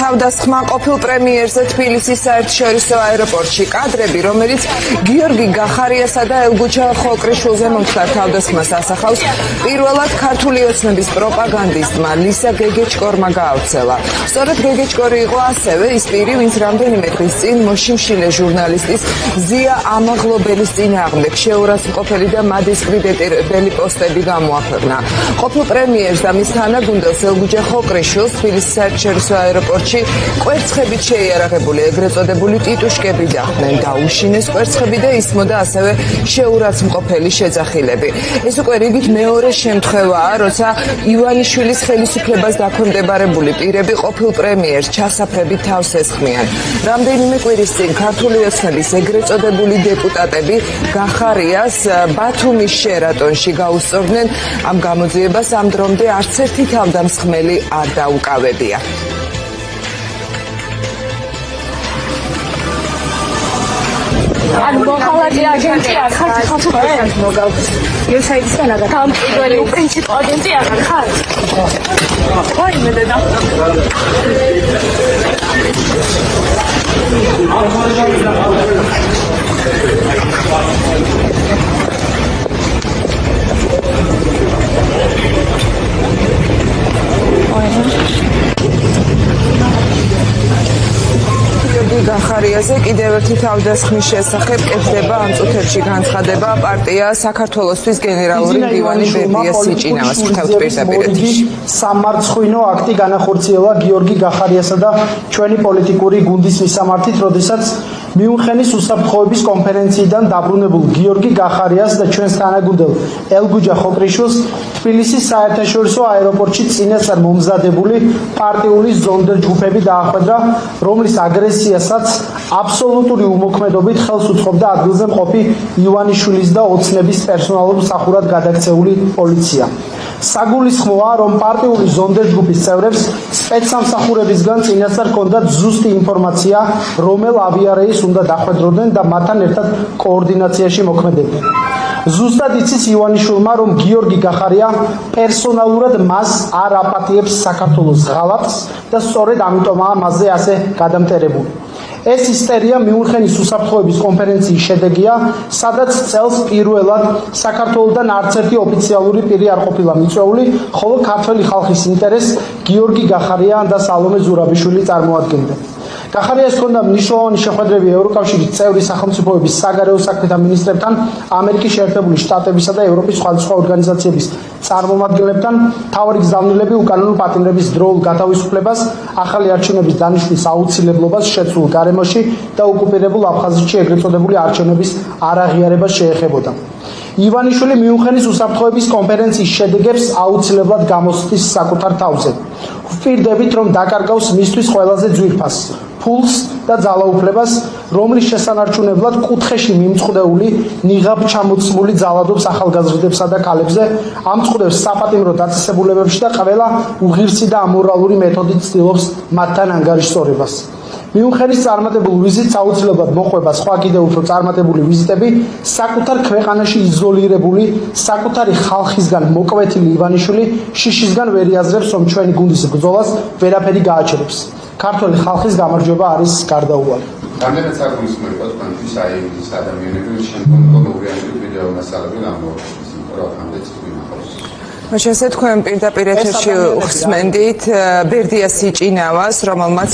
თავდასხმა ყოფილ პრემიერზე თბილისის საერთაშორისო აეროპორტში კადრები, რომელიც გიორგი გახარიასა და ელგუჩა ხოკრიშვილზე მომხდარ თავდასხმას ასახავს, პირველად ქართული ოცნების პროპაგანდისტმა ლისა გეგეჭკორმა გაავრცელა. სწორედ გეგეჭკორი იყო ასევე ის პირი, ვინც რამდენიმე დღის წინ მოშიმშილე ჟურნალისტის ზია ამაღლობელის წინააღმდეგ შეურაცხმყოფელი და მადისკრიდენტებელი პოსტები გამოაქვეყნა. ყოფილ პრემიერს და მის თანაგუნდელს ელგუჩა ხოკრიშვილს თბილისის საერთაშორისო აეროპორტში კვერცხებით შეიარაღებული ეგრეთ წოდებული ტიტუშკები დახვდნენ. დაუშინეს კვერცხები და ისმოდა ასევე შეურაცხმყოფელი შეძახილები. ეს უკვე რიგით მეორე შემთხვევაა, როცა ივანიშვილის ხელისუფლებას დაქვემდებარებული პირები ყოფილ პრემიერს ჩასაფრებით თავს ესხმიან. რამდენიმე კვირის წინ ქართული ოცნების ეგრეთ წოდებული დეპუტატები გახარიას ბათუმის შერატონში გაუსწორდნენ. ამ გამოძიებას ამ დრომდე არც ერთი თავდამსხმელი არ დაუკავებია. ან მოხალატი აგენტი არ ხარ ხალხს მოგავს ვებსაიტისგან აგარ ამ პირველი პრინციპ აგენტი არ ხარ ვაი მე და გახარიაზე კიდევ ერთი თავდასხმის შესახებ კეთდება ამ წუთებში განცხადება პარტია საქართველოსთვის გენერალური მდივანი ბერდია სიჭინავას ხვდებით პირდაპირ ეთერში. სამარცხვინო აქტი განახორციელა გიორგი გახარიასა და ჩვენი პოლიტიკური გუნდის მისამართით, როდესაც მიუნხენის უსაფრთხოების კონფერენციიდან დაბრუნებულ გიორგი გახარიას და ჩვენს თანაგუნდელ ელგუჯა ხოკრიშვილს თბილისის საერთაშორისო აეროპორტში წინასწარ მომზადებული პარტიული ზონდერ ჯგუფები დაახვედრა, რომლის აგრესიასაც აბსოლუტური უმოქმედობით ხელს უწყობდა ადგილზე მყოფი ივანიშვილის და ოცნების პერსონალურ მსახურად გადაქცეული პოლიცია. საგულისხმოა, რომ პარტიული ზონდერ ჯგუფის წევრებს სპეცსამსახურებისგან წინასწარ ჰქონდათ ზუსტი ინფორმაცია, რომელ ავიარეის უნდა დახვედროდნენ და მათთან ერთად კოორდინაციაში მოქმედებდნენ. ზუსტად იცის ივანიშვილმა, რომ გიორგი გახარია პერსონალურად მას არ აპატიებს საქართველოს ღალატს და სწორედ ამიტომაა მასზე ასე გადამტერებული. ეს ისტერია მიუნხენის უსაფრთხოების კონფერენციის შედეგია, სადაც წელს პირველად საქართველოსთან არც ერთი ოფიციალური პირი არ ყოფილა მიწვეული, ხოლო ქართველი ხალხის ინტერესს გიორგი გახარია და სალომე ზურაბიშვილი წარმოადგენდნენ. გახარიას ჰქონდა მნიშვნელოვანი შეხვედრები ევროკავშირის წევრი სახელმწიფოების საგარეო საქმეთა მინისტრებთან, ამერიკის შეერთებული შტატებისა და ევროპის სხვადასხვა ორგანიზაციების წარმომადგენლებთან, მთავარი გზავნილები უკანონო პატიმრების დროულ გათავისუფლებას, ახალი არჩევნების დანიშვნის აუცილებლობას შეცვლილ გარემოში და ოკუპირებულ აფხაზეთში ეგრეთ წოდებული არჩევნების არაღიარებას შეეხებოდა. ივანიშვილი მიუნხენის უსაფრთხოების კონფერენციის შედეგებს აუცილებლად გამოსცდის საკუთარ თავზე. ვპირდებით, რომ დაკარგავს მისთვის ყველაზე ძვირფას ფულს და ძალაუფლებას, რომლის შესანარჩუნებლად კუთხეში მიმწყდეული ნიღაბ ჩამოცმული ძალადობს ახალგაზრდებსა და ქალებზე, ამწყდებს საპატიმრო დაწესებულებებში და ყველა უღირსი და ამორალური მეთოდით ცდილობს მათთან ანგარიშსწორებას. მიუნხენის წარმატებულ ვიზიტს აუცილებლად მოყვება სხვა კიდევ უფრო წარმატებული ვიზიტები, საკუთარ ქვეყანაში იზოლირებული, საკუთარი ხალხისგან მოკვეთილი ივანიშვილი შიშისგან ვერ იაზრებს, რომ ჩვენი გუნდის ბრძოლას ვერაფერი გააჩერებს. ქართველი ხალხის გამარჯვება არის გარდაუვალი. რამდენად საგულისხმოა თქვენთვის აი ეს ადამიანები შემდგომ მოგვიანებით ვიდეო მასალები გამოვაქვეყნეს, იმიტომ რომ ამდენს გვინახავს. მაშინ ასე თქვენ პირდაპირ ეთერში უხსმენდით ბერდია სიჭინავას, რომელმაც